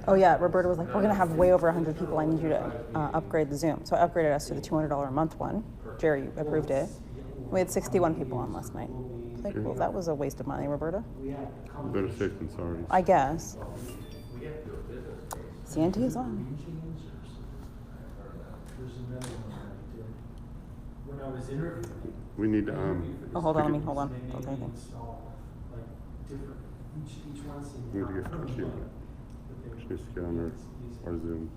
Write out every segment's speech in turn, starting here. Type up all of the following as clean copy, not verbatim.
Oh yeah, Roberta was like, we're gonna have way over 100 people. I need you to upgrade the Zoom. So I upgraded us to the $200 a month one. Jerry approved it. We had 61 people on last night. Like, well, that was a waste of money, Roberta. Better safe than sorry. I guess. CNT is on. We need to Oh, hold on. Don't say anything. we need to get Cookie. She needs to get on our Zoom.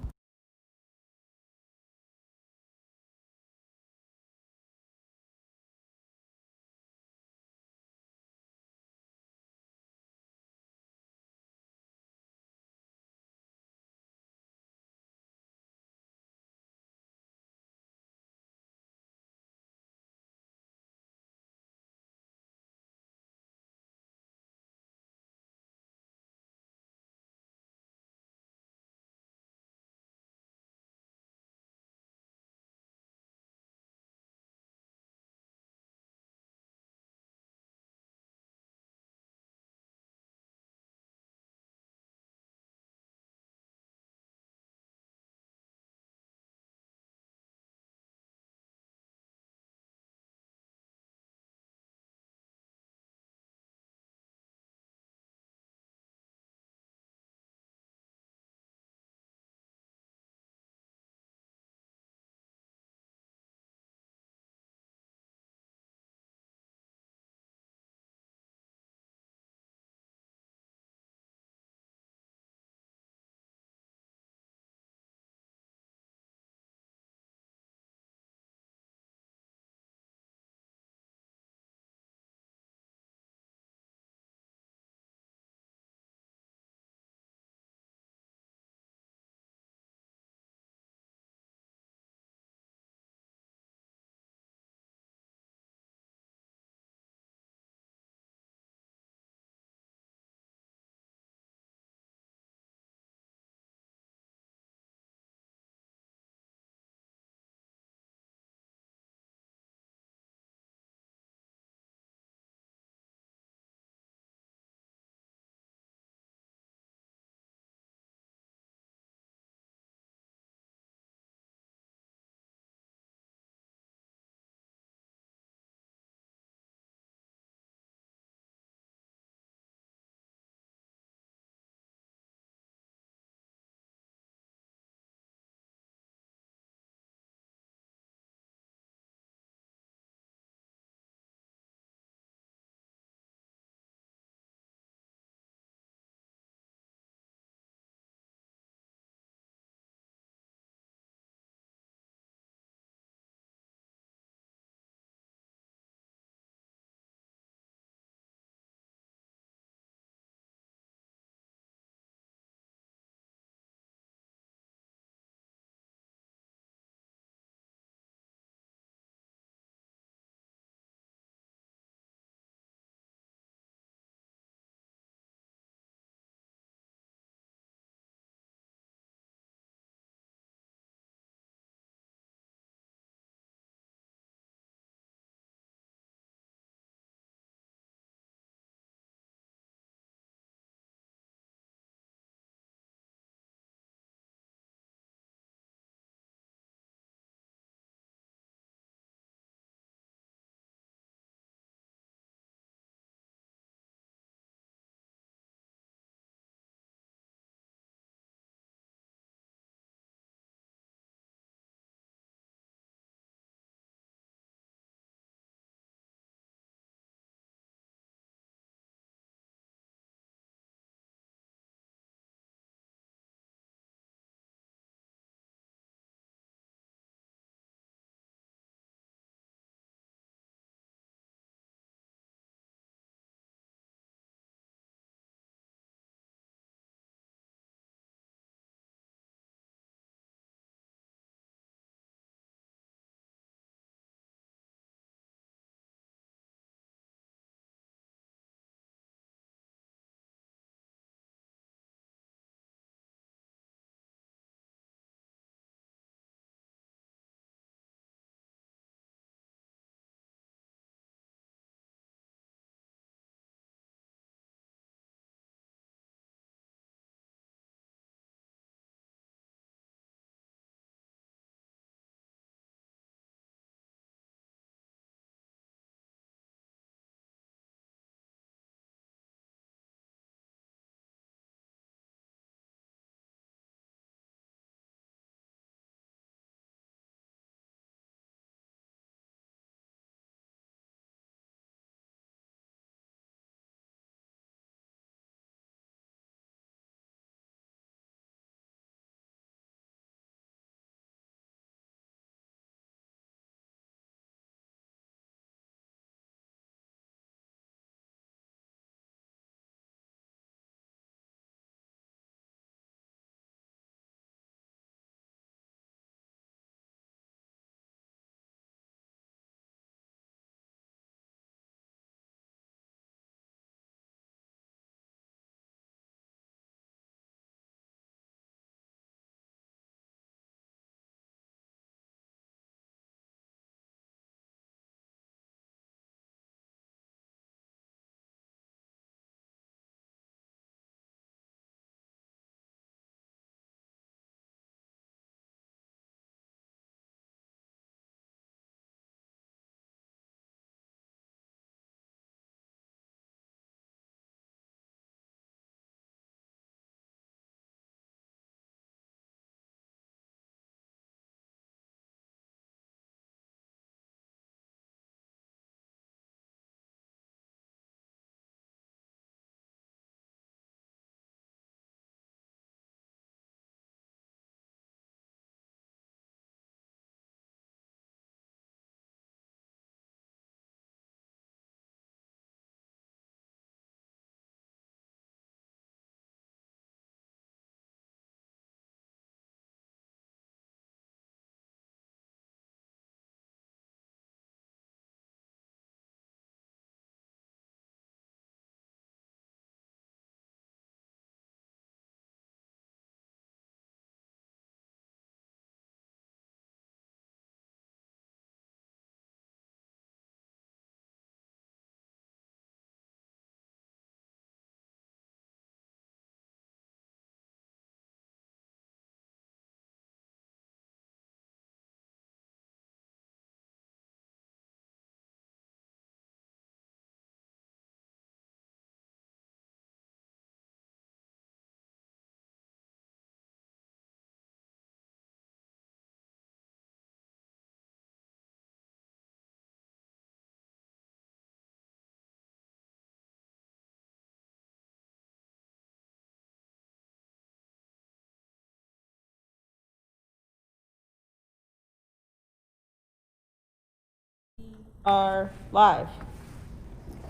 are live.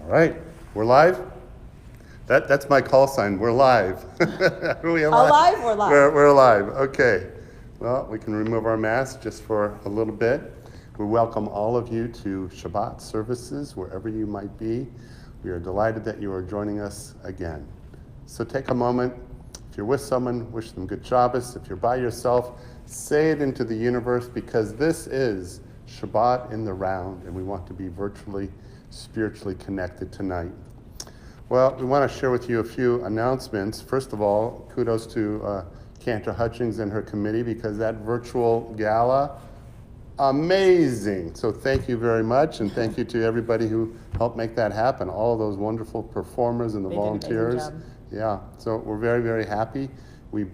All right, we're live? That's my call sign, we're live. Are we alive? Alive or live? We're alive, okay. Well, we can remove our masks just for a little bit. We welcome all of you to Shabbat services, wherever you might be. We are delighted that you are joining us again. So take a moment. If you're with someone, wish them good Shabbos. If you're by yourself, say it into the universe, because this is Shabbat in the round, and we want to be virtually, spiritually connected tonight. Well, we want to share with you a few announcements. First of all, kudos to Cantor Hutchings and her committee, because that virtual gala, amazing. So thank you very much, and thank you to everybody who helped make that happen, all those wonderful performers and the They did an amazing volunteers. job. Yeah, so we're very, very happy. We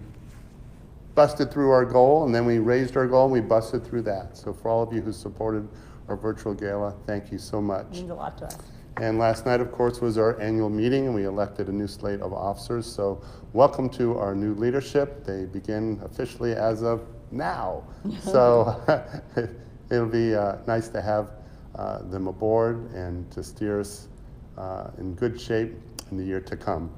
busted through our goal, and then we raised our goal, and we busted through that. So for all of you who supported our virtual gala, thank you so much. It means a lot to us. And last night, of course, was our annual meeting, and we elected a new slate of officers. So welcome to our new leadership. They begin officially as of now. So it'll be nice to have them aboard and to steer us in good shape in the year to come.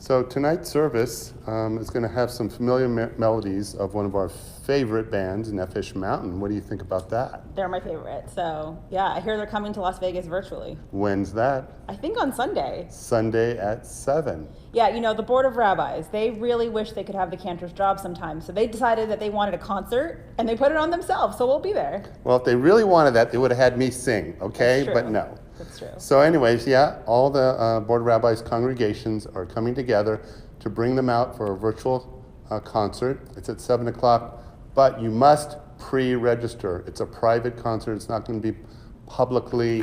So tonight's service is going to have some familiar melodies of one of our favorite bands, Nefesh Mountain. What do you think about that? They're my favorite. So, yeah, I hear they're coming to Las Vegas virtually. When's that? I think on Sunday. Sunday at 7. Yeah, you know, the Board of Rabbis, they really wish they could have the cantor's job sometime. So they decided that they wanted a concert, and they put it on themselves, so we'll be there. Well, if they really wanted that, they would have had me sing, okay? That's true. But no. That's true. So anyways, yeah, all the Board of Rabbis congregations are coming together to bring them out for a virtual concert. It's at 7 o'clock, but you must pre-register. It's a private concert. It's not going to be publicly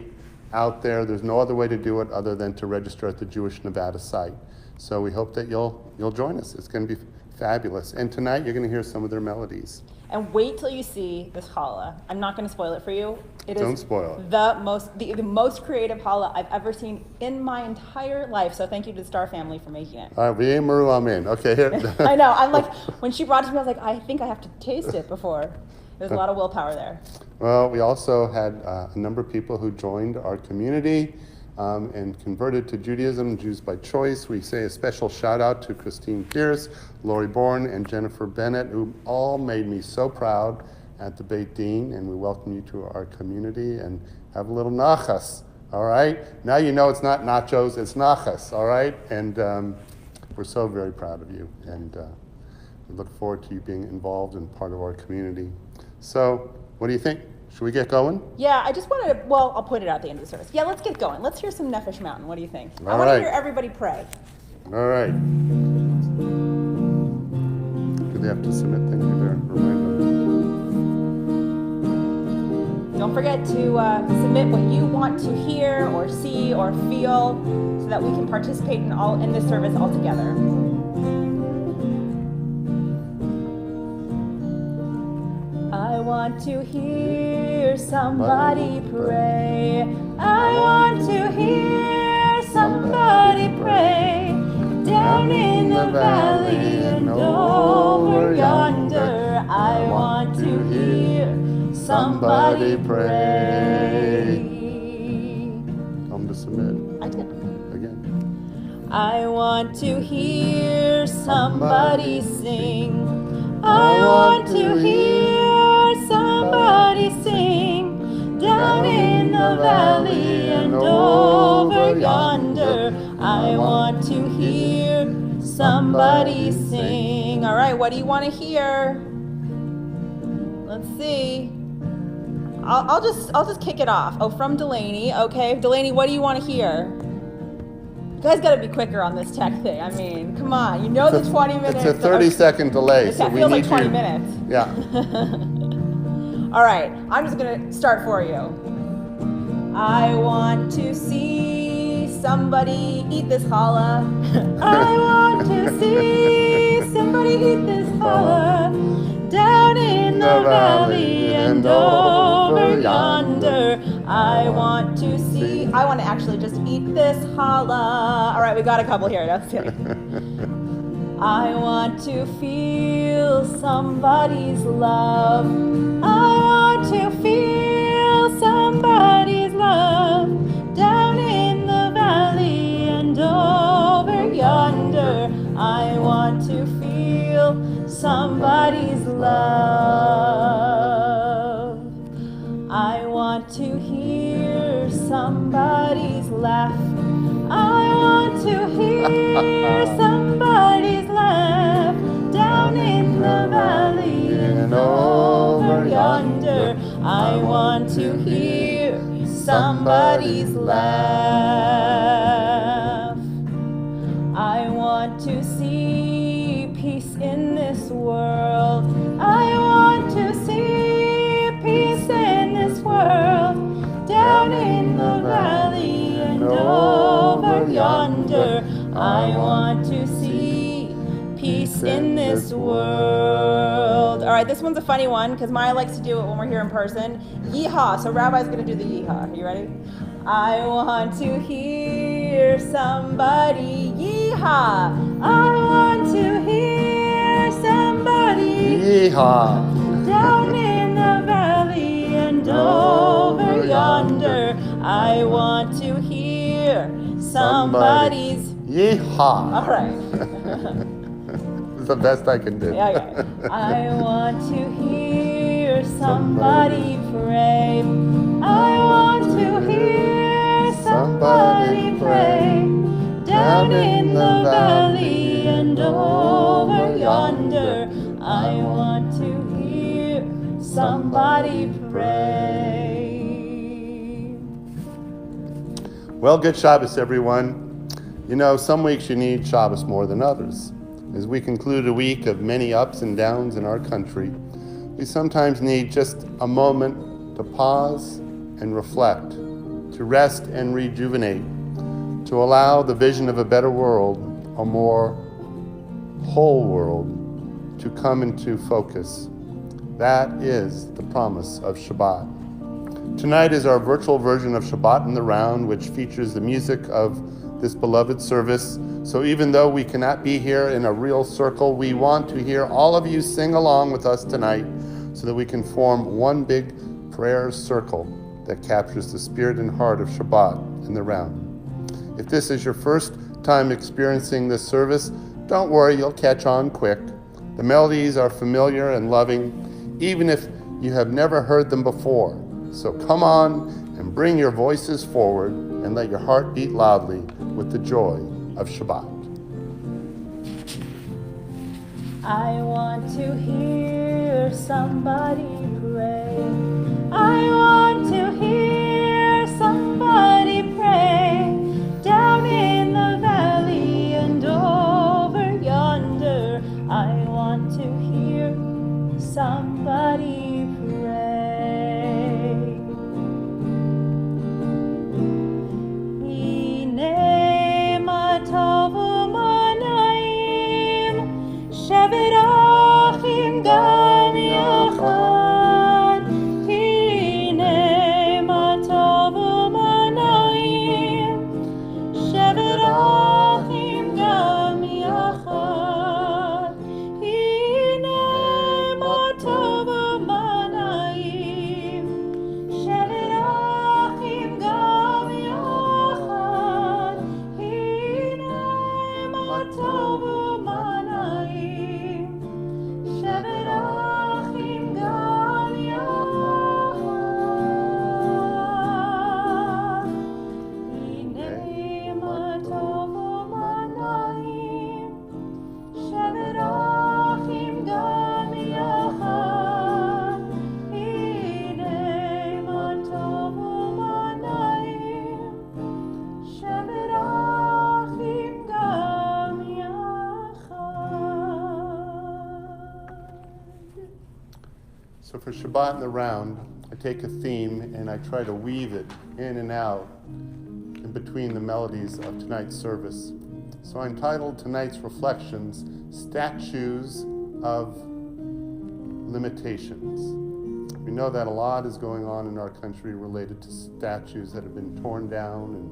out there. There's no other way to do it other than to register at the Jewish Nevada site. So we hope that you'll join us. It's going to be fabulous. And tonight you're going to hear some of their melodies. And wait till you see this challah. I'm not going to spoil it for you. Don't spoil it. The most creative challah I've ever seen in my entire life. So thank you to the Star family for making it. All right, v'yeh meru amen. Okay, here. I know. I'm like, when she brought it to me, I was like, I think I have to taste it before. There's a lot of willpower there. Well, we also had a number of people who joined our community and converted to Judaism, Jews by choice. We say a special shout out to Christine Pierce, Lori Bourne, and Jennifer Bennett, who all made me so proud at the Beit Din, and we welcome you to our community and have a little nachas, all right? Now you know it's not nachos, it's nachas, all right? And we're so very proud of you, and we look forward to you being involved and part of our community. So, what do you think? Should we get going? Yeah, I just wanted to, well, I'll put it out the end of the service. Yeah, let's get going. Let's hear some Nefesh Mountain. What do you think? I All want to right. hear everybody pray. All right. Do they have to submit things there? Remind them. Don't forget to submit what you want to hear or see or feel so that we can participate in this service all together. I want to hear somebody pray. I want to hear somebody pray. Down in the valley and over yonder, I want to hear somebody pray. Tell them to submit I did. again. I want to hear somebody sing. I want to hear somebody sing. Down in the valley and over yonder, I want to hear somebody sing. All right, what do you want to hear? Let's see. I'll just kick it off. Oh, from Delaney. Okay, Delaney, what do you want to hear? You guys got to be quicker on this tech thing. I mean, come on. You know the 20 minutes. It's a 30-second delay, It so we feels need like 20 you. minutes. Yeah. All right, I'm just gonna start for you. I want to see somebody eat this challah. I want to see somebody eat this challah. Down in the valley and over yonder. I want to actually just eat this challah. All right, we got a couple here. That's it. I want to feel somebody's love. I want to feel somebody's somebody's love down in the valley and over yonder. I want to feel somebody's love. I want to hear somebody's laugh. I want to hear somebody's laugh down in the valley and over yonder. I want to hear somebody's laugh. I want to see peace in this world. I want to see peace in this world down in the valley and over yonder. I want to see peace in this world. All right, this one's a funny one because Maya likes to do it when we're here in person. Yeehaw. So Rabbi's going to do the yeehaw. Are you ready? I want to hear somebody yeehaw. I want to hear somebody Yeehaw. down in the valley and over yonder. I want to hear somebody's Yeehaw. All right. It's the best I can do. Yeah. I want to hear somebody pray. I want to hear somebody pray down in the valley and over yonder. I want to hear somebody pray. Well, good Shabbos, everyone. You know, some weeks you need Shabbos more than others. As we conclude a week of many ups and downs in our country, we sometimes need just a moment to pause and reflect, to rest and rejuvenate, to allow the vision of a better world, a more whole world, to come into focus. That is the promise of Shabbat. Tonight is our virtual version of Shabbat in the Round, which features the music of this beloved service. So even though we cannot be here in a real circle, we want to hear all of you sing along with us tonight so that we can form one big prayer circle that captures the spirit and heart of Shabbat in the Round. If this is your first time experiencing this service, don't worry, you'll catch on quick. The melodies are familiar and loving, even if you have never heard them before. So come on and bring your voices forward and let your heart beat loudly with the joy of Shabbat. I want to hear somebody pray. I want to hear somebody pray down in the valley and over yonder. I want to hear somebody pray. Hine ma tovu manayim shevet achim gam yachad. Hine ma tovu manayim shevet achim gam yachad. Hine ma tovu manayim shevet achim gam yachad. Hine ma tovu manayim shevet achim gam yachad. Hine ma tovu manayim shevet achim gam yachad. Hine ma tovu manayim shevet achim gam yachad. So for Shabbat in the Round, I take a theme and I try to weave it in and out in between the melodies of tonight's service. So I entitled tonight's reflections, Statues of Limitations. We know that a lot is going on in our country related to statues that have been torn down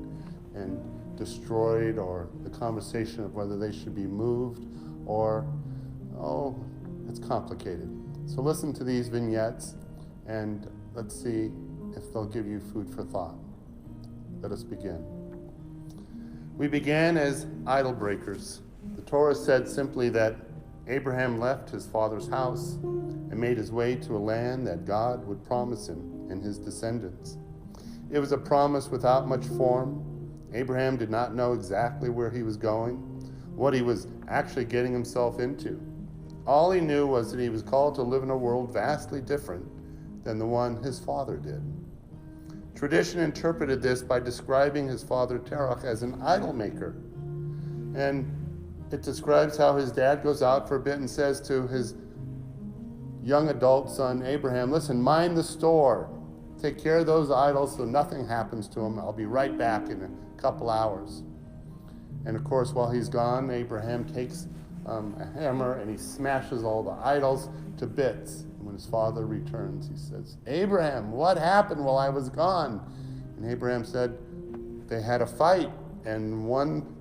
and destroyed, or the conversation of whether they should be moved, or, oh, it's complicated. So listen to these vignettes and let's see if they'll give you food for thought. Let us begin. We began as idol breakers. The Torah said simply that Abraham left his father's house and made his way to a land that God would promise him and his descendants. It was a promise without much form. Abraham did not know exactly where he was going, what he was actually getting himself into. All he knew was that he was called to live in a world vastly different than the one his father did. Tradition interpreted this by describing his father Terach as an idol maker. And it describes how his dad goes out for a bit and says to his young adult son Abraham, listen, mind the store. Take care of those idols so nothing happens to them. I'll be right back in a couple hours. And of course, while he's gone, Abraham takes a hammer and he smashes all the idols to bits. And when his father returns, he says, Abraham, what happened while I was gone? And Abraham said, they had a fight, and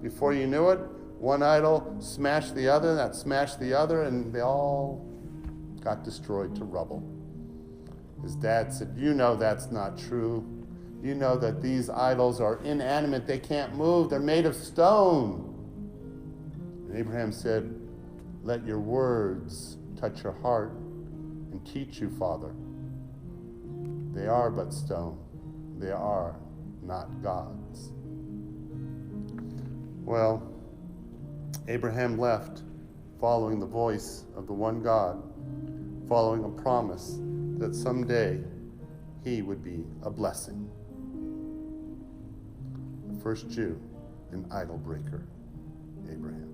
before you knew it, one idol smashed the other, that smashed the other, and they all got destroyed to rubble. His dad said, you know that's not true. You know that these idols are inanimate. They can't move. They're made of stone. And Abraham said, let your words touch your heart and teach you, Father. They are but stone. They are not gods. Well, Abraham left following the voice of the one God, following a promise that someday he would be a blessing. The first Jew, an idol breaker, Abraham.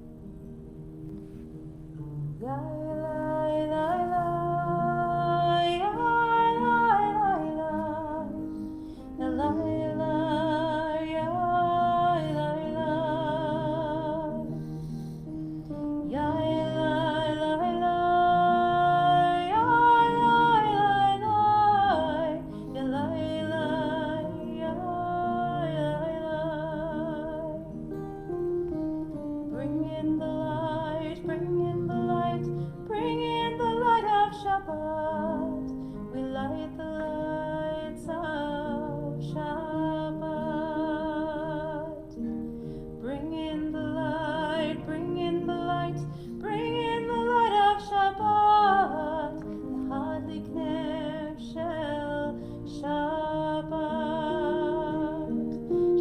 Shabbat, we light the lights of Shabbat. Bring in the light, bring in the light, bring in the light of Shabbat. The hardly kner shel Shabbat.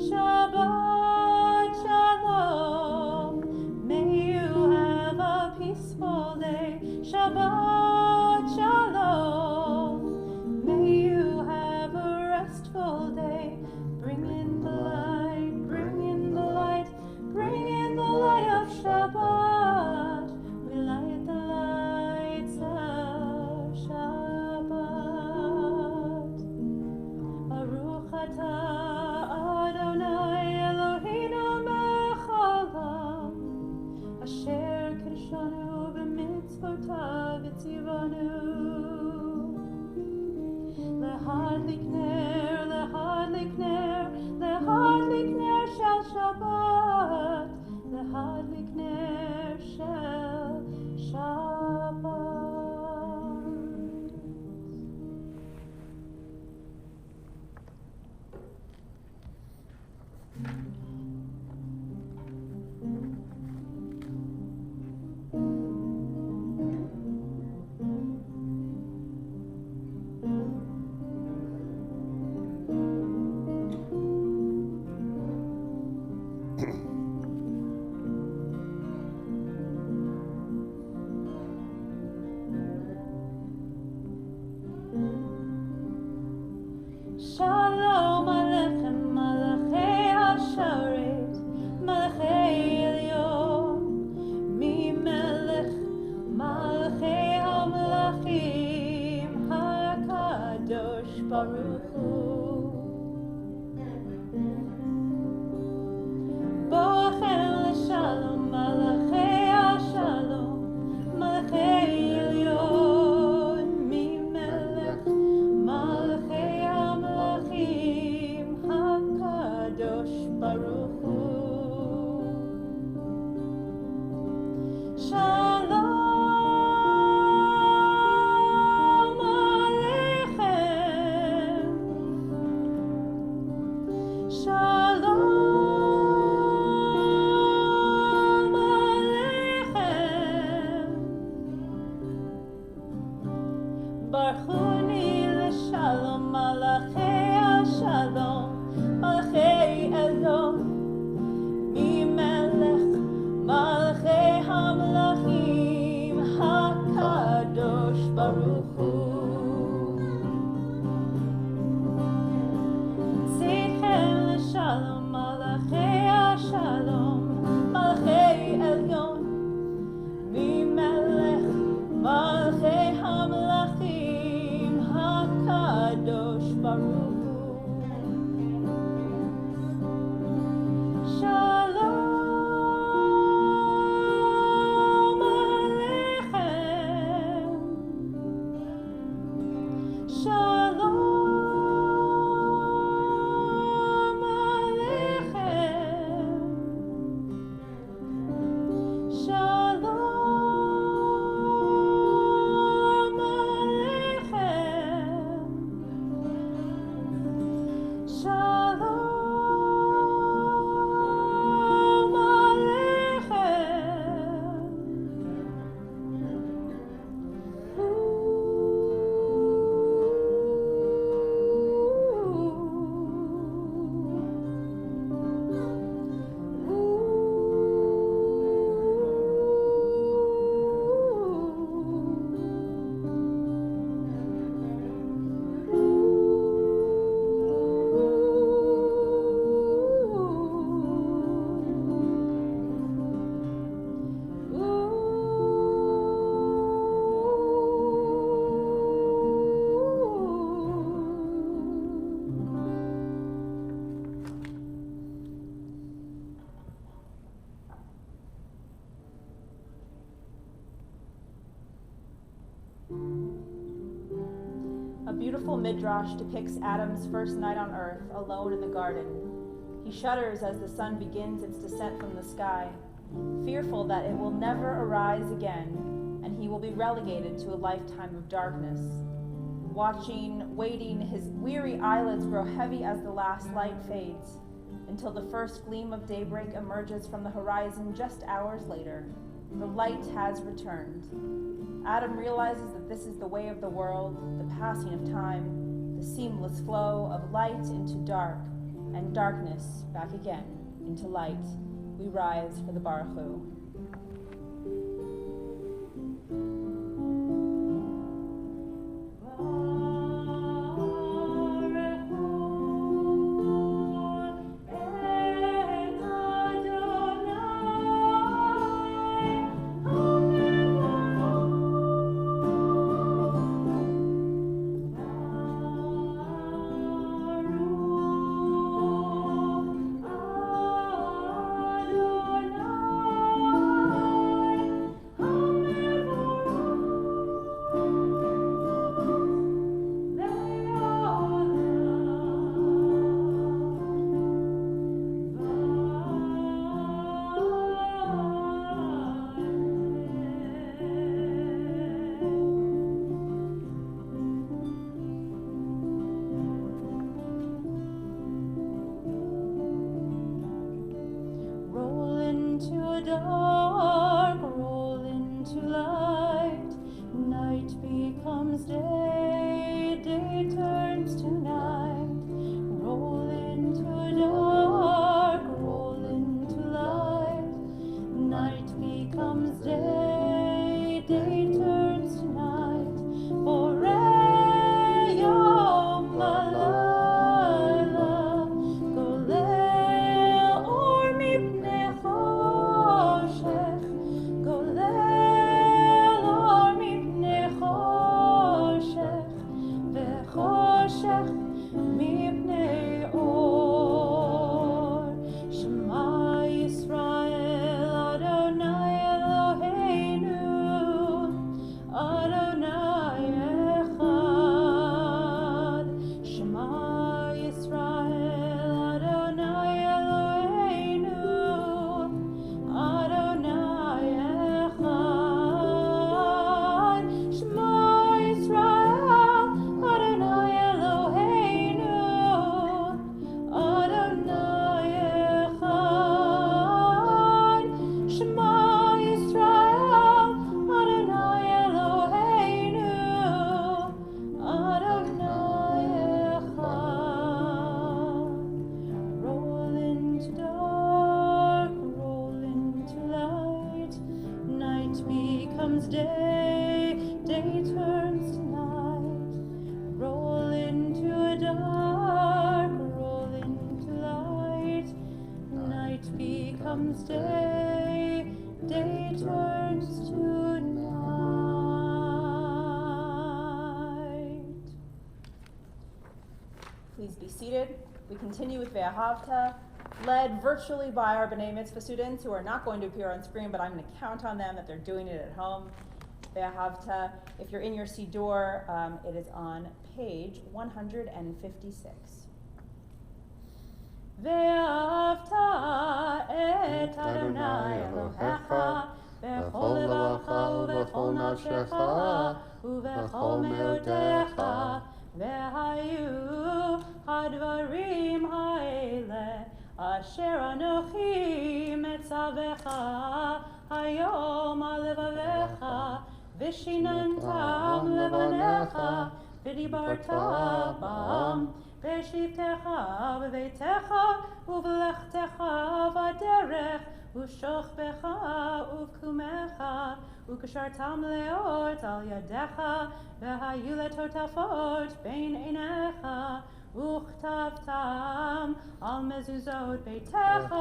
Shabbat shalom, may you have a peaceful day. Shabbat shalom, may you have a restful day. Bring in the light, bring in the light, bring in the light of Shabbat. We light the lights of Shabbat. Baruch atah Adonai Eloheinu melech haolam, asher kidshanu b'mitzvotav v'tzivanu. Lehadlik ner shel Shabbat, lehadlik ner shel Shabbat. ברכוני לשלום, מלאכי השלום, מלאכי עליון, ממלך מלאכי המלכים, הקדוש ברוך הוא. צאתכם לשלום, מלאכי השלום, מלאכי עליון, ממלך מלאכי המלכים, הקדוש ברוך הוא. שלום עליכם, שלום עליכם, שלום עליכם, שלום A beautiful midrash depicts Adam's first night on earth, alone in the garden. He shudders as the sun begins its descent from the sky, fearful that it will never arise again, and he will be relegated to a lifetime of darkness. Waiting, his weary eyelids grow heavy as the last light fades, until the first gleam of daybreak emerges from the horizon just hours later. The light has returned. Adam realizes that this is the way of the world, the passing of time, the seamless flow of light into dark, and darkness back again into light. We rise for the Baruch Hu. Dark, roll into light, night becomes day, day turns to night. Roll into dark, roll into light, night becomes day, day turns to night. Borei yom halayla, golel or mipnei choshech, golel or mipnei choshech, vechoshech mipnei or. Shema Yisrael Adonai Eloheinu, becomes day, day turns to night. Roll into a dark, roll into light. Night becomes day, day turns to night. Please be seated. We continue with Ve'ahavta, led virtually by our B'nai Mitzvah students who are not going to appear on screen, but I'm going to count on them that they're doing it at home. Ve'ahavta, if you're in your Siddur, it is on page 156. Ve'ahavta et Adonai Elohecha b'chol levacha u'b'chol nafshecha u'b'chol me'otecha ve'hayu hadvarim ha'ele asher anochi metzavecha hayom al levavecha v'shinantam levanecha v'dibarta bam בשבתך בביתך ובלכתך בדרך ושוכבך ובקומך וקשרתם לאות על ידיך והיו לטוטפות בין עיניך וכתבתם על מזוזות ביתך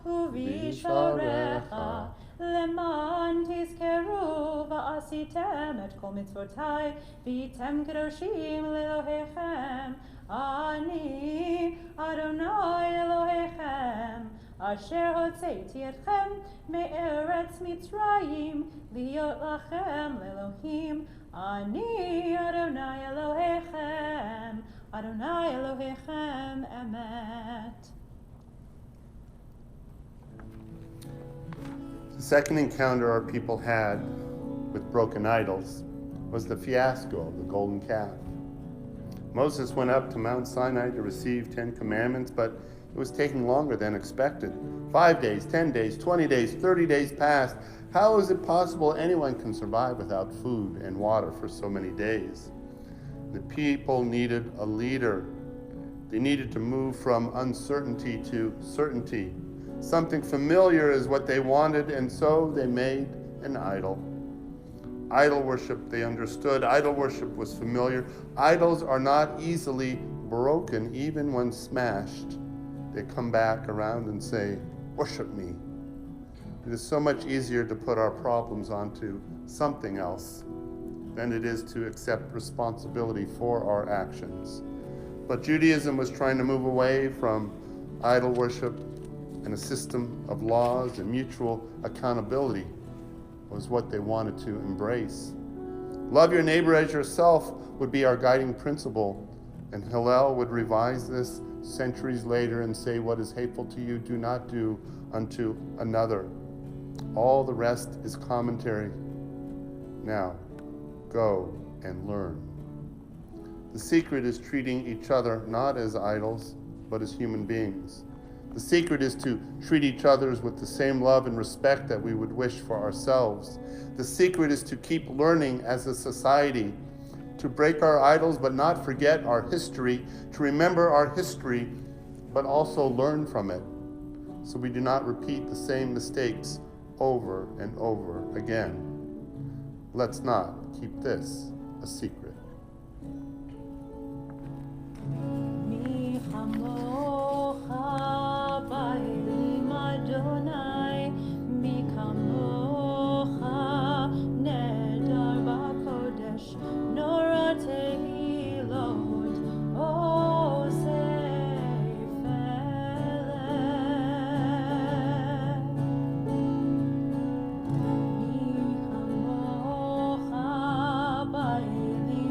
ובישורך למען תזכרו ועשיתם את כל מצוותיי והייתם קדושים לאלוהיכם אני אדוני אלוהיכם אשר הוצאתי אתכם מארץ מצרים להיות לכם לאלוהים אני אדוני אלוהיכם אמת. The second encounter our people had with broken idols was the fiasco of the golden calf. Moses went up to Mount Sinai to receive 10 commandments, but it was taking longer than expected. 5 days, 10 days, 20 days, 30 days passed. How is it possible anyone can survive without food and water for so many days? The people needed a leader. They needed to move from uncertainty to certainty. Something familiar is what they wanted, and so they made an idol. Idol worship, they understood. Idol worship was familiar. Idols are not easily broken, even when smashed. They come back around and say, worship me. It is so much easier to put our problems onto something else than it is to accept responsibility for our actions. But Judaism was trying to move away from idol worship, and a system of laws and mutual accountability was what they wanted to embrace. Love your neighbor as yourself would be our guiding principle, and Hillel would revise this centuries later and say, what is hateful to you, do not do unto another. All the rest is commentary. Now, go and learn. The secret is treating each other not as idols, but as human beings. The secret is to treat each other with the same love and respect that we would wish for ourselves. The secret is to keep learning as a society, to break our idols but not forget our history, to remember our history but also learn from it, so we do not repeat the same mistakes over and over again. Let's not keep this a secret. Adonai, mi kamocha, nedar b'kodesh, nora tehilot, o seifele. Mi kamocha, ba'eli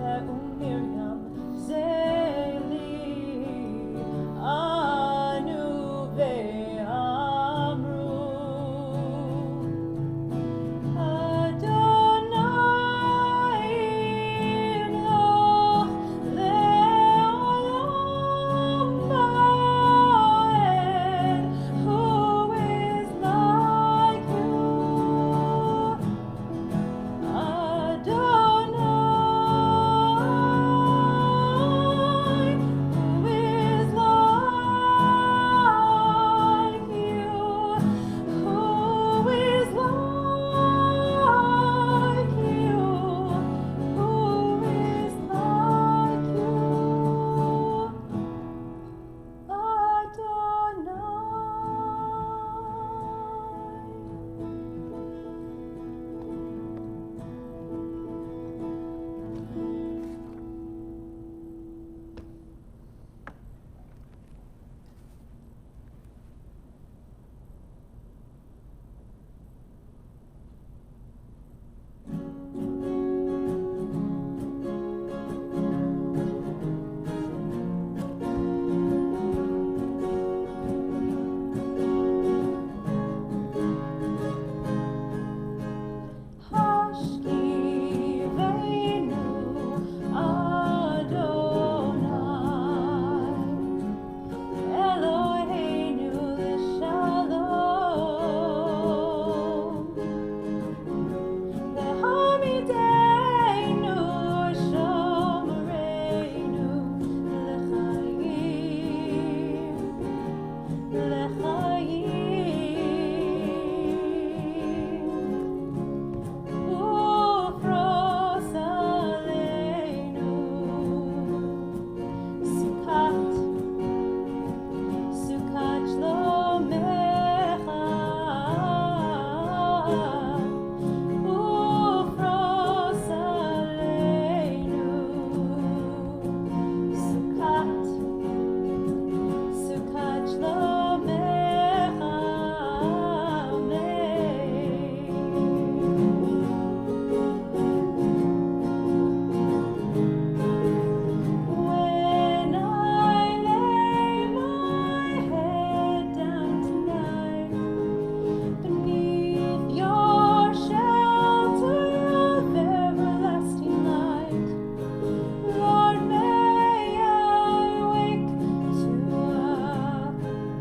ומרים זלי אנו ואמרו אדוני ימלוך לעולם ועד. Who is like you, Adonai? Who is like you? Who is like you? Who is like you, Adonai? Hashkivenu Adonai Eloheinu l'shalom Lehamidenu shomereinu l'chaim ופרוס עלינו סוכת שלומך ופרוס עלינו סוכת שלומך When I lay my head down tonight beneath your shelter of everlasting light, Lord, may I wake to a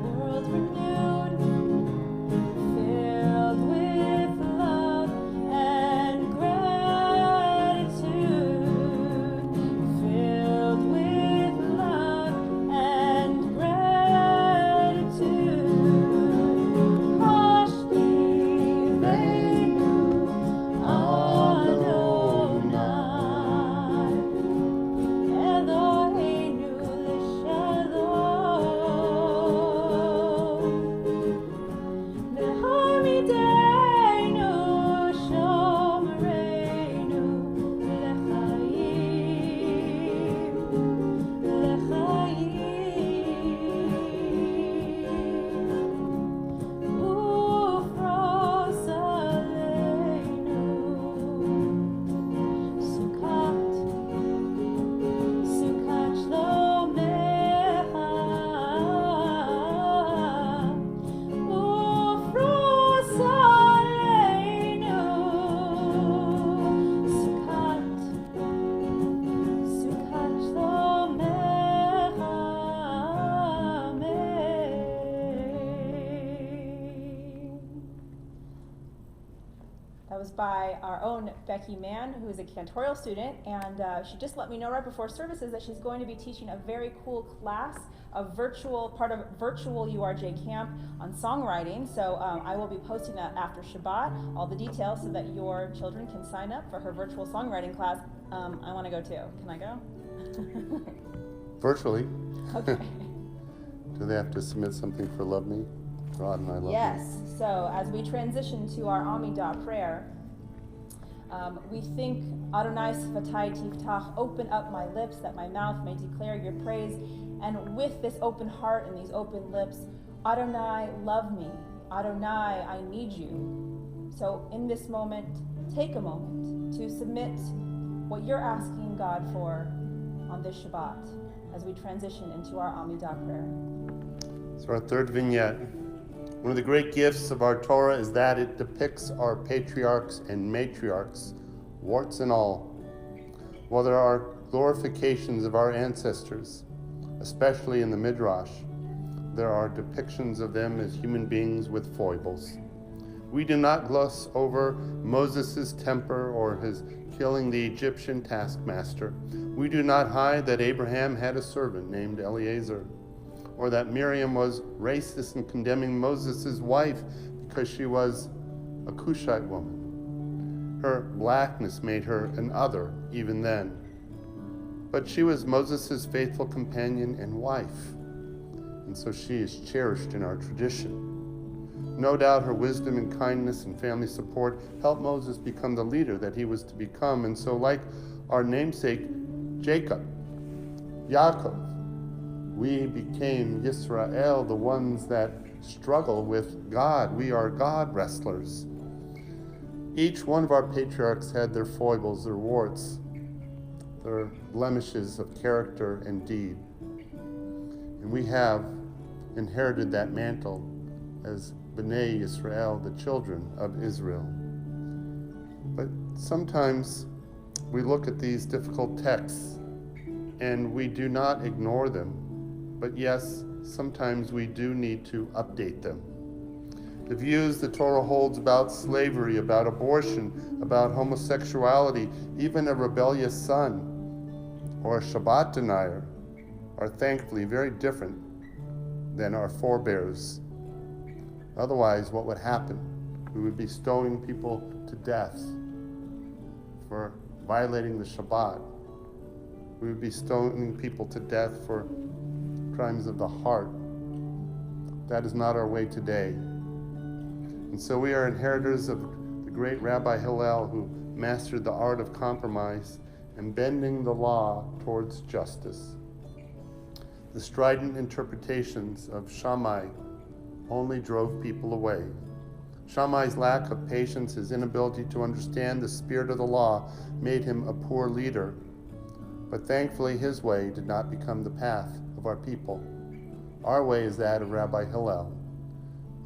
world renewed, filled with love and gratitude, filled with love and gratitude. Hashkivenu Adonai Eloheinu l'shalom Lehamidenu shomereinu l'chaim ופרוס עלינו סוכת שלומך ופרוס עלינו סוכת שלומך That was by our own Becky Mann, who is a cantorial student, and she just let me know right before services that she's going to be teaching a very cool class, part of virtual URJ camp on songwriting. So I will be posting that after Shabbat, all the details, so that your children can sign up for her virtual songwriting class. I want to go too. Can I go? Virtually. Okay. Do they have to submit something for Love Me? God and I love Yes. So as we transition to our Amidah prayer, we think, Adonai Sfatai Tiftach, open up my lips that my mouth may declare your praise. And with this open heart and these open lips, Adonai, love me. Adonai, I need you. So in this moment, take a moment to submit what you're asking God for on this Shabbat as we transition into our Amidah prayer. So our third vignette. One of the great gifts of our Torah is that it depicts our patriarchs and matriarchs, warts and all. While there are glorifications of our ancestors, especially in the Midrash, there are depictions of them as human beings with foibles. We do not gloss over Moses' temper or his killing the Egyptian taskmaster. We do not hide that Abraham had a servant named Eliezer, or that Miriam was racist in condemning Moses' wife because she was a Cushite woman. Her blackness made her an other even then. But she was Moses' faithful companion and wife, and so she is cherished in our tradition. No doubt her wisdom and kindness and family support helped Moses become the leader that he was to become, and so like our namesake Jacob, Yaakov, we became Yisrael, the ones that struggle with God. We are God wrestlers. Each one of our patriarchs had their foibles, their warts, their blemishes of character and deed. And we have inherited that mantle as B'nai Yisrael, the children of Israel. But sometimes we look at these difficult texts and we do not ignore them. But yes, sometimes we do need to update them. The views the Torah holds about slavery, about abortion, about homosexuality, even a rebellious son, or a Shabbat denier, are thankfully very different than our forebears. Otherwise, what would happen? We would be stoning people to death for violating the Shabbat. We would be stoning people to death for crimes of the heart. That is not our way today. And so we are inheritors of the great Rabbi Hillel, who mastered the art of compromise and bending the law towards justice. The strident interpretations of Shammai only drove people away. Shammai's lack of patience, his inability to understand the spirit of the law, made him a poor leader. But thankfully, his way did not become the path of our people. Our way is that of Rabbi Hillel.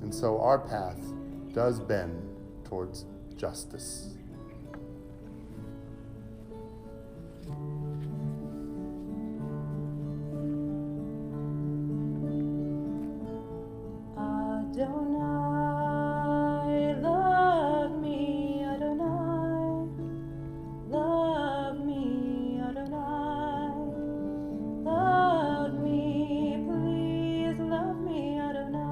And so our path does bend towards justice. Adonai, love me, Adonai, love me, Adonai, love me, please love me, Adonai.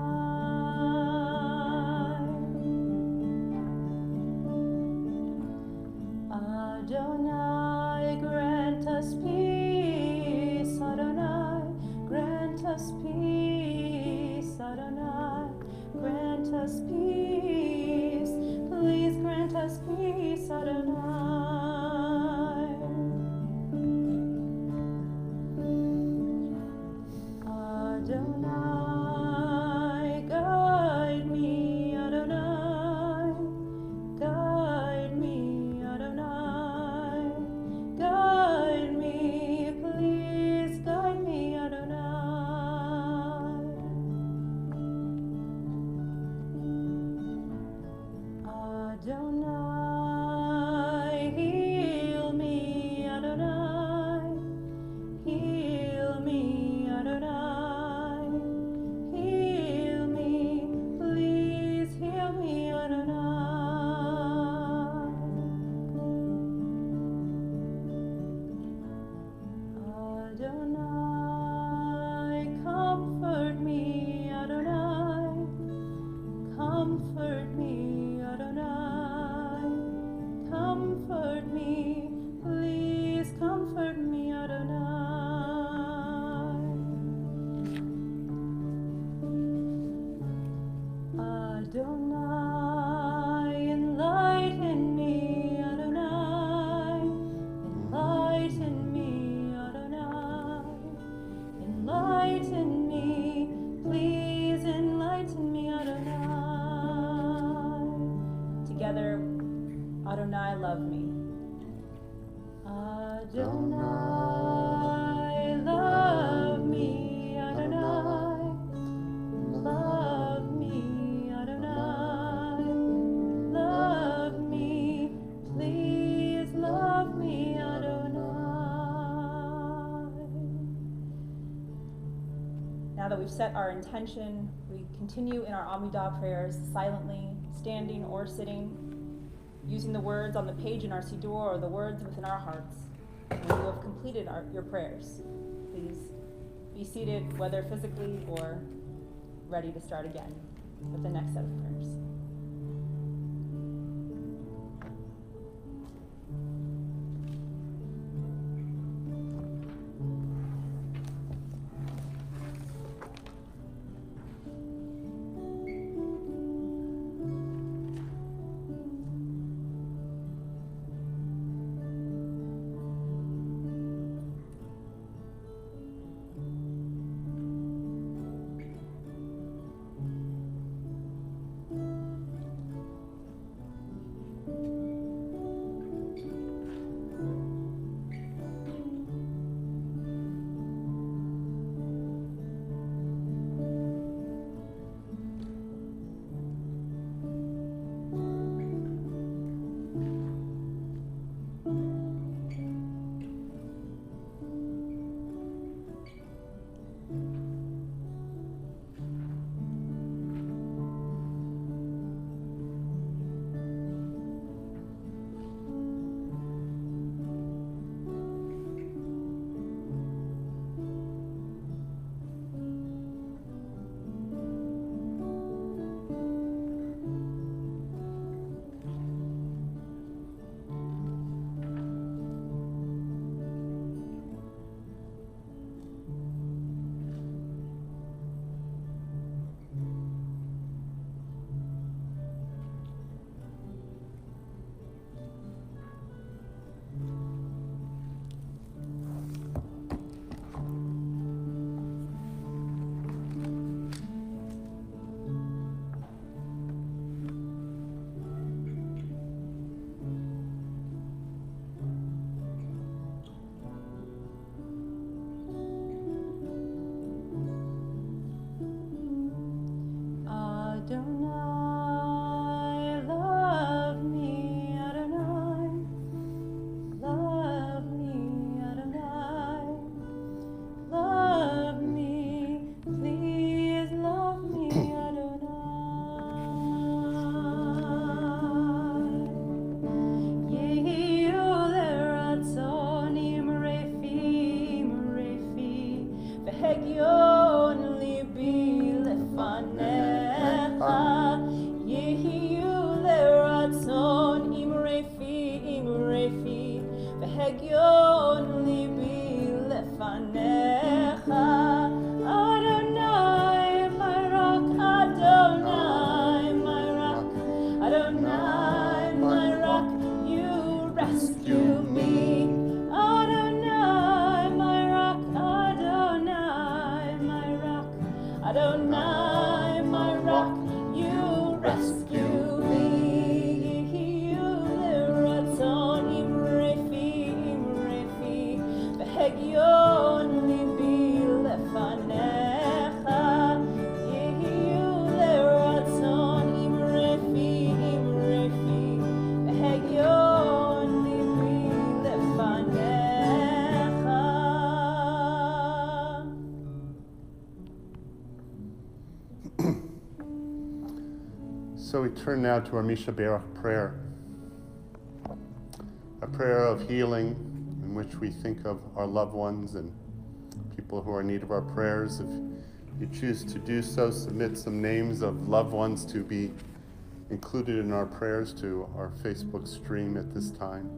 Adonai, grant us peace, Adonai, grant us peace, Adonai, grant Now that we've set our intention, we continue in our Amidah prayers silently, standing or sitting, using the words on the page in our Siddur or the words within our hearts. When you have completed your prayers, please be seated, whether physically or ready to start again with the next set of prayers. Adonai, love me, Adonai, love me, Adonai, love me, please love me, Adonai. Yehi uleratzon imrefi, imrefi, v'hegyon libi lefaneh. Yehi uleratzon imrefi, imrefi, v'hegyon libi lefanecha. Adonai, my rock, Adonai, my rock, Adonai, my rock, you rescue me. Adonai, my rock, Adonai, my rock, Adonai, my rock, you rescue me. Yehi uleratzon imrefi, imrefi, v'hegyon libi lefanecha. Yehi uleratzon imrefi, imrefi, v'hegyon libi lefanecha. So we turn now to our Misha Berach prayer, a prayer of healing in which we think of our loved ones and people who are in need of our prayers. If you choose to do so, submit some names of loved ones to be included in our prayers to our Facebook stream at this time.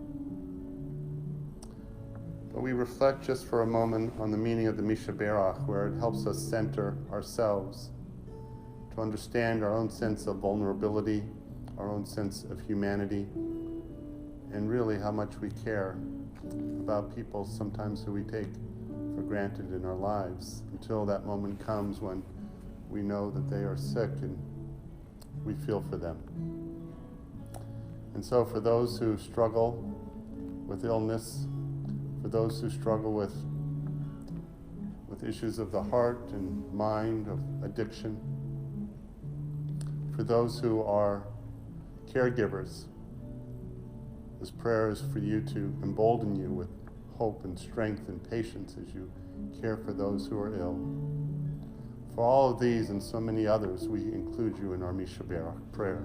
But we reflect just for a moment on the meaning of the Misha Berach, where it helps us center ourselves, to understand our own sense of vulnerability, our own sense of humanity, and really how much we care about people sometimes who we take for granted in our lives, until that moment comes when we know that they are sick and we feel for them. And so for those who struggle with illness, for those who struggle with issues of the heart and mind, of addiction, for those who are caregivers, this prayer is for you to embolden you with hope and strength and patience as you care for those who are ill. For all of these and so many others, we include you in our Misha Berach prayer.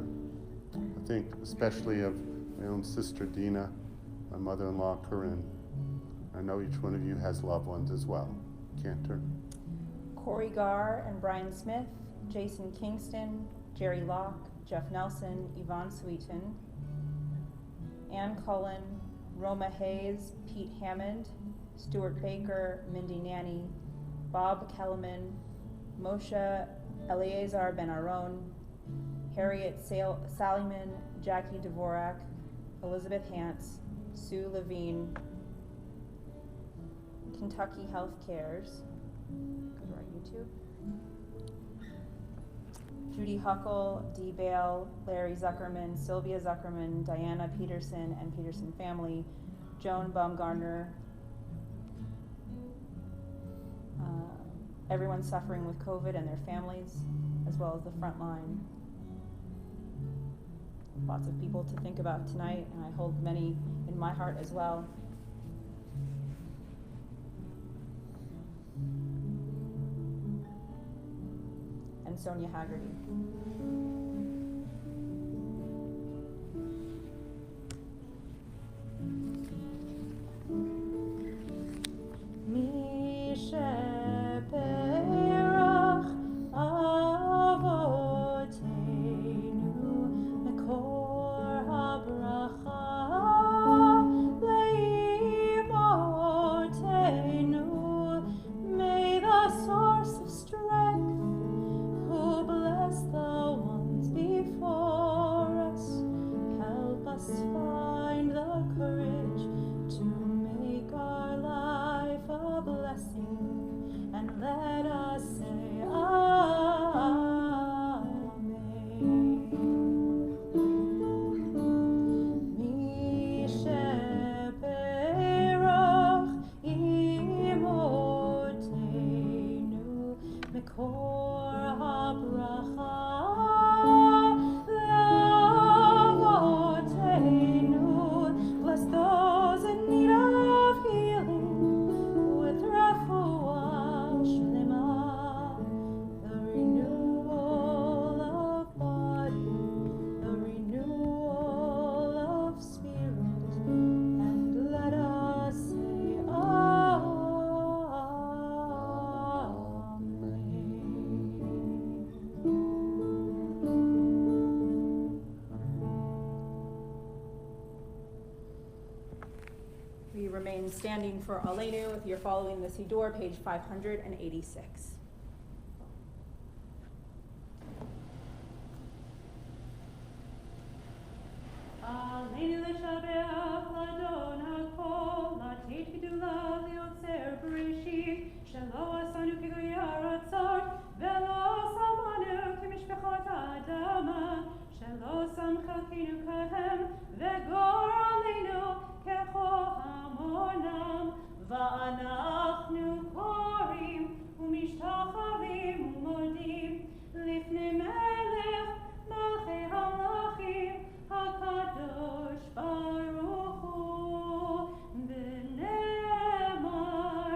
I think especially of my own sister Dina, my mother-in-law Corinne. I know each one of you has loved ones as well. Cantor. Corey Garr and Brian Smith, Jason Kingston, Jerry Locke, Jeff Nelson, Yvonne Sweeten, Ann Cullen, Roma Hayes, Pete Hammond, Stuart Baker, Mindy Nanny, Bob Kellerman, Moshe Eleazar Ben Aron, Harriet Sallyman, Jackie Dvorak, Elizabeth Hance, Sue Levine, Kentucky Health Cares, go to our YouTube, Judy Huckle, Dee Bale, Larry Zuckerman, Sylvia Zuckerman, Diana Peterson and Peterson family, Joan Baumgartner, everyone suffering with COVID and their families, as well as the front line. Lots of people to think about tonight, and I hold many in my heart as well. And Sonia Haggerty. Remain standing for Aleinu if you're following the Siddur, page 586. Aleinu l'shabeach l'adon hakol, l'ateit gdula liotzer bereshit, shelo asanu k'goyei ha'aratzot, velo samanu k'mishpachot ha'adama, shelo sam chalkenu kahem, v'gor aleinu ככל המונם, ואנחנו קוראים ומשתחווים ומודים לפני מלך מלכי המלכים הקדוש ברוך הוא, ונאמר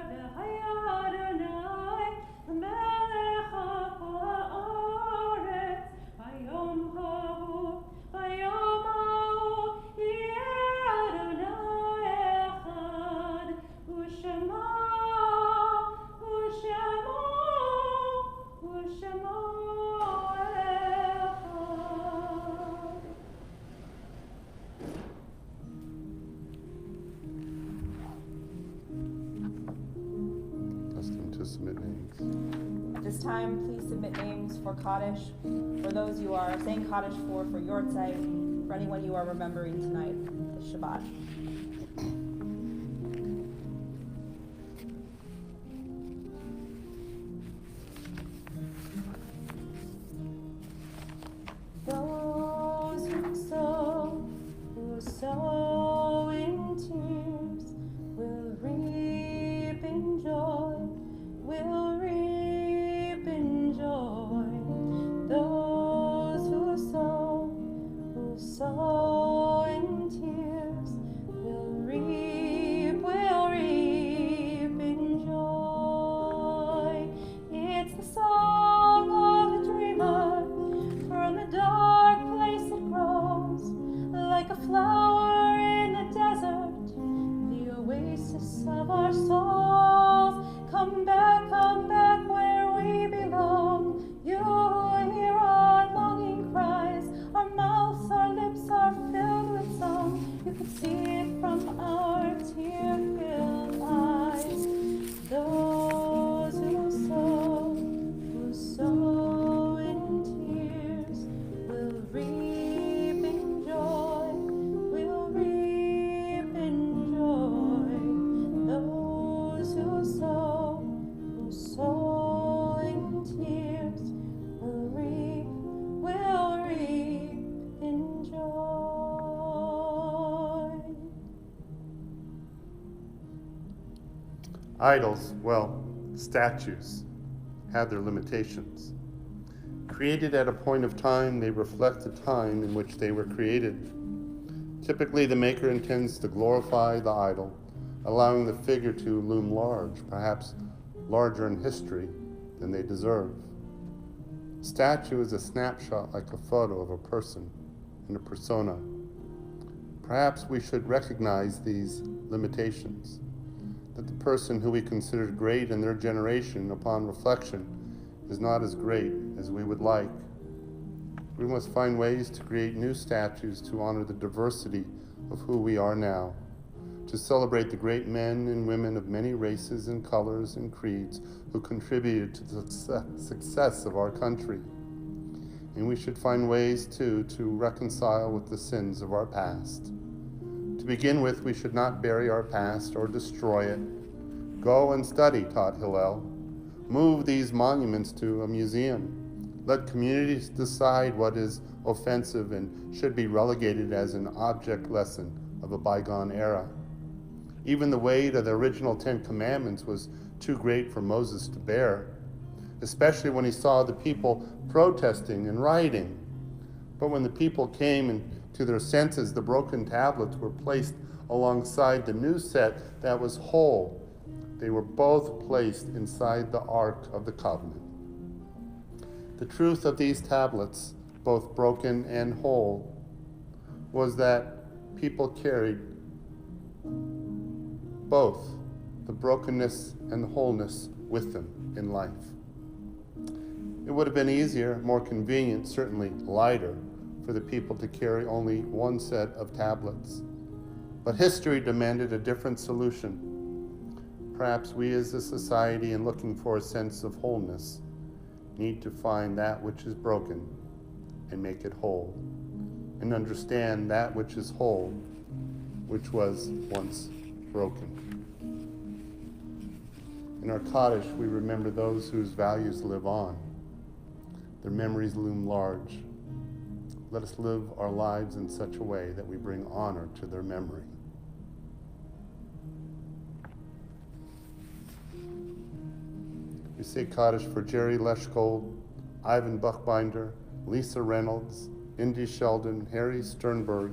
והיה אדוני מלך כל הארץ ביום ההוא, ביום ההוא Submit names. At this time, please submit names for Kaddish, for those you are saying Kaddish for Yortzeit, for anyone you are remembering tonight, this Shabbat. Those who sow in tears will reap in joy. Will reap in joy. Those who sow in tears will souls. Come back where we belong. You hear our longing cries. Our mouths, our lips are filled with song. You can see it from our tear-filled eyes. Those who sow in tears will reap in joy, will reap in joy. Those who sow in tears will reap in joy. Idols, well, statues, have their limitations. Created at a point of time, they reflect the time in which they were created. Typically, the maker intends to glorify the idol, allowing the figure to loom large, perhaps larger in history than they deserve. Statue is a snapshot like a photo of a person and a persona. Perhaps we should recognize these limitations, that the person who we considered great in their generation upon reflection is not as great as we would like. We must find ways to create new statues to honor the diversity of who we are now, to celebrate the great men and women of many races and colors and creeds who contributed to the success of our country. And we should find ways, too, to reconcile with the sins of our past. To begin with, we should not bury our past or destroy it. Go and study, taught Hillel. Move these monuments to a museum. Let communities decide what is offensive and should be relegated as an object lesson of a bygone era. Even the weight of the original 10 Commandments was too great for Moses to bear, especially when he saw the people protesting and rioting. But when the people came to their senses, the broken tablets were placed alongside the new set that was whole. They were both placed inside the Ark of the Covenant. The truth of these tablets, both broken and whole, was that people carried both the brokenness and the wholeness with them in life. It would have been easier, more convenient, certainly lighter, for the people to carry only one set of tablets. But history demanded a different solution. Perhaps we as a society, in looking for a sense of wholeness, need to find that which is broken and make it whole, and understand that which is whole, which was once broken. In our Kaddish, we remember those whose values live on. Their memories loom large. Let us live our lives in such a way that we bring honor to their memory. We say Kaddish for Jerry Leschgold, Ivan Buchbinder, Lisa Reynolds, Indy Sheldon, Harry Sternberg,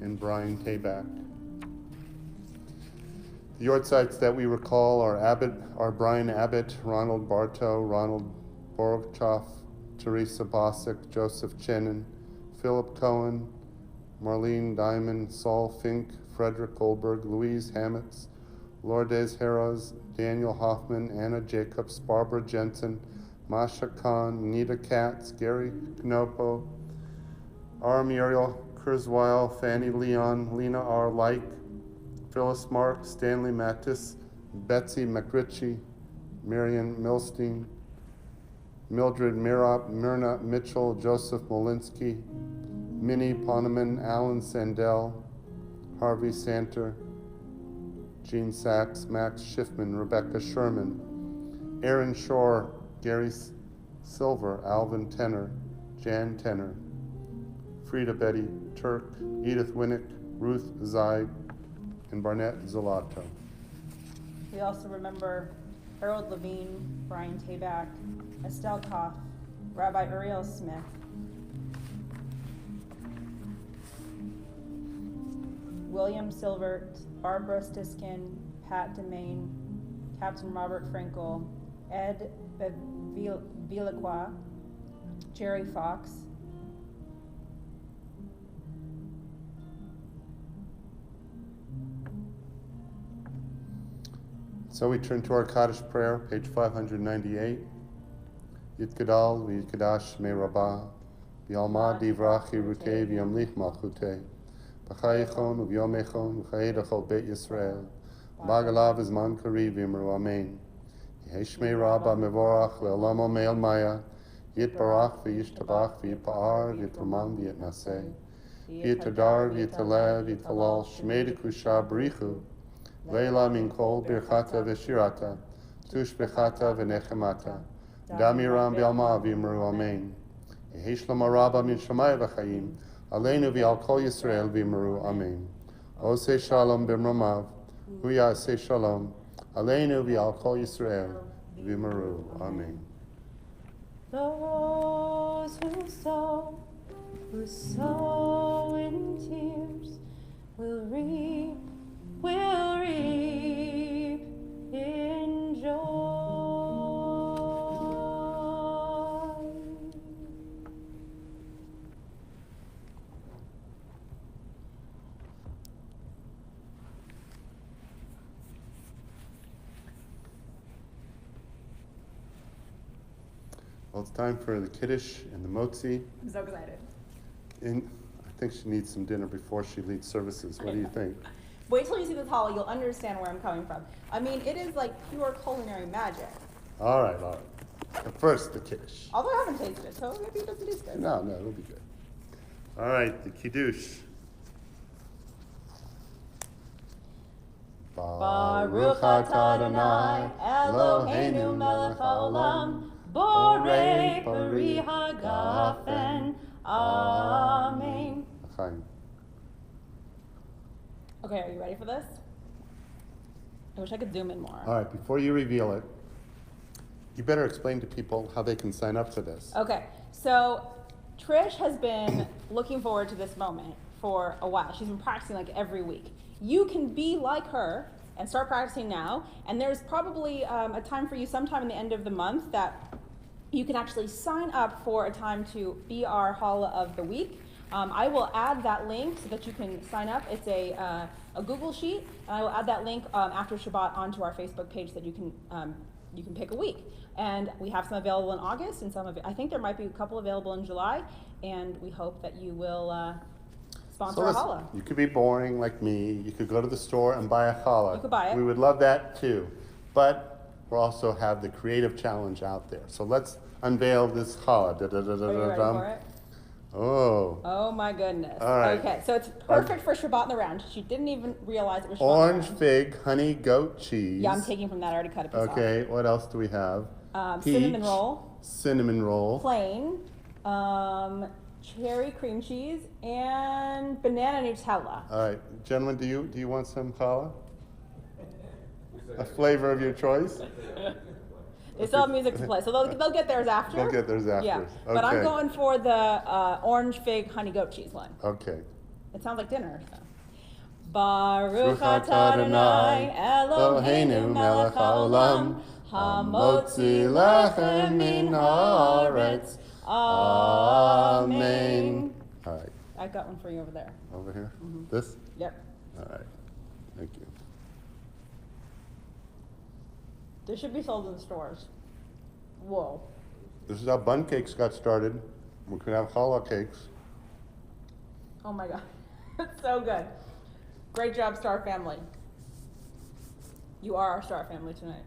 and Brian Tabak. The Yortsites that we recall are Brian Abbott, Ronald Bartow, Ronald Borchoff, Teresa Bosick, Joseph Chenin, Philip Cohen, Marlene Diamond, Saul Fink, Frederick Goldberg, Louise Hammets, Lourdes Heroes, Daniel Hoffman, Anna Jacobs, Barbara Jensen, Masha Khan, Nita Katz, Gary Knopo, R. Muriel Kurzweil, Fanny Leon, Lena R. Like, Phyllis Mark, Stanley Mattis, Betsy McRitchie, Marion Milstein, Mildred Mirop, Myrna Mitchell, Joseph Molinsky, Minnie Poneman, Alan Sandell, Harvey Santer, Gene Sachs, Max Schiffman, Rebecca Sherman, Aaron Shore, Gary Silver, Alvin Tenner, Jan Tenner, Frida Betty Turk, Edith Winnick, Ruth Zeid, and Barnett Zalato. We also remember Harold Levine, Brian Tabak, Estelle Koff, Rabbi Uriel Smith, William Silvert, Barbara Stiskin, Pat DeMaine, Captain Robert Frankel, Ed Bevilacqua, Jerry Fox, So we turn to our Kaddish prayer, page 598. Yitgadal v'yitgadash me rabbah, v'yalma divrach yirutei v'yamlich malchutei, b'chayechon v'yomechon v'chayed achol beit Yisrael, b'agalav izman kari v'yimru amen. Yeheshmei rabba mevorach le'olam omeil maya, yitbarach v'yishtabach v'yipa'ar v'yitamam v'yitnaseh, v'yitadar v'yitalev v'yitalal shmei dekusha b'richu, Leila min kol birchata v'shirata, tush bechata v'nechemata, damiram b'alma v'imru amen. Yehesh lama rabba min shamay v'chayim, aleinu v'al kol Yisrael v'imru amen. Oseh shalom b'mramav, hu yaseh shalom, aleinu v'al kol Yisrael v'imru amen. Those who sow in tears will reap in joy. Well, it's time for the Kiddush and the Motzi. I'm so excited. And I think she needs some dinner before she leads services. What do you think? Wait till you see this hall, you'll understand where I'm coming from. I mean, it is like pure culinary magic. All right. But first, the Kiddush. Although I haven't tasted it, so maybe it doesn't taste good. No, it'll be good. All right, the Kiddush. Baruch atah Adonai, Eloheinu melech haolam, borei pari hagafen. Amen. Chaim. Okay, are you ready for this? I wish I could zoom in more. All right, before you reveal it, you better explain to people how they can sign up for this. Okay, so Trish has been looking forward to this moment for a while. She's been practicing like every week. You can be like her and start practicing now, and there's probably a time for you sometime in the end of the month that you can actually sign up for a time to be our Challah of the Week. I will add that link so that you can sign up. It's a Google sheet, and I will add that link after Shabbat onto our Facebook page so that you can pick a week. And we have some available in August, and I think there might be a couple available in July, and we hope that you will sponsor a challah. You could be boring like me. You could go to the store and buy a challah. You could buy it. We would love that too. But we'll also have the creative challenge out there. So let's unveil this challah. Are you ready for it? Oh, my goodness. All right. Okay, so it's perfect for Shabbat in the round. She didn't even realize it was Shabbat orange in the round. fig, honey goat cheese. Yeah, I'm taking from that. I already cut a piece off. Okay, what else do we have? Cinnamon roll. Cinnamon roll. Plain. Cherry cream cheese and banana Nutella. All right, gentlemen, do you want some challah? A flavor of your choice? They still have music to play, so they'll get theirs after. They'll get theirs after. Yeah, but I'm going for the orange fig honey goat cheese one. Okay. It sounds like dinner. So. Baruch atah Adonai Eloheinu melech haolam hamotzi lechem min haaretz. Amen. All right. I got one for you over there. Over here? This? Yep. All right. Thank you. This should be sold in the stores. Whoa. This is how bun cakes got started. We could have challah cakes. Oh my God. It's so good. Great job, Star Family. You are our Star Family tonight.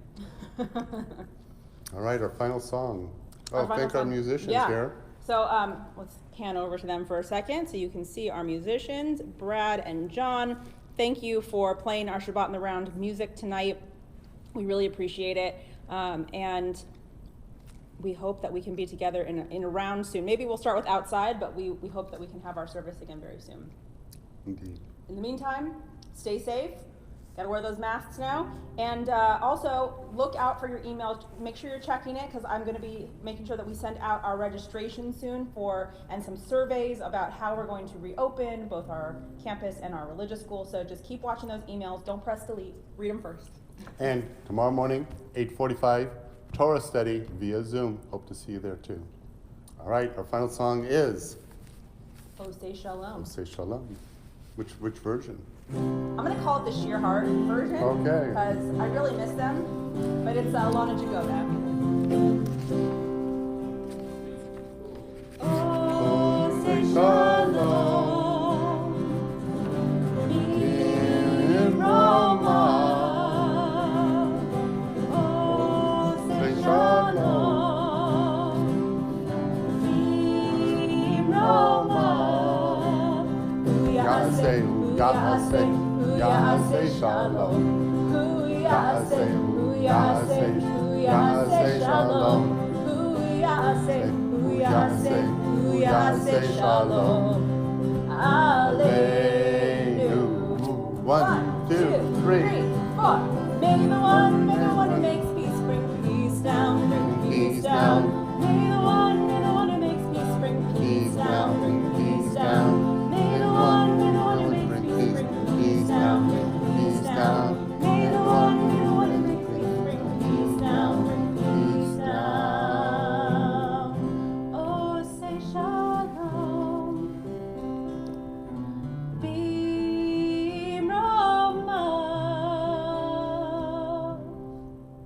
All right, our final song. Our final thank our song. musicians Yeah. here. So let's pan over to them for a second so you can see our musicians, Brad and John. Thank you for playing our Shabbat in the Round music tonight. We really appreciate it. And we hope that we can be together in a round soon. Maybe we'll start with outside, but we hope that we can have our service again very soon. Indeed. In the meantime, stay safe. Got to wear those masks now. And also, look out for your emails. Make sure you're checking it, because I'm going to be making sure that we send out our registration soon and some surveys about how we're going to reopen both our campus and our religious school. So just keep watching those emails. Don't press delete. Read them first. And tomorrow morning, 8:45, Torah study via Zoom. Hope to see you there too. All right, our final song is Oh, say shalom. Say Shalom. Which version? I'm gonna call it the Sheer Heart version. Okay. Because I really miss them, but it's Lana Jagoda. Oh, say shalom. In Roma. Oh, say shalom. In Roma. Yaseh, Yaseh, Yaseh Shalom. Yaseh, Yaseh, Yaseh Shalom. Yaseh, Yaseh, Yaseh Shalom. Alleluia. 1, 2, 3. 4. May the one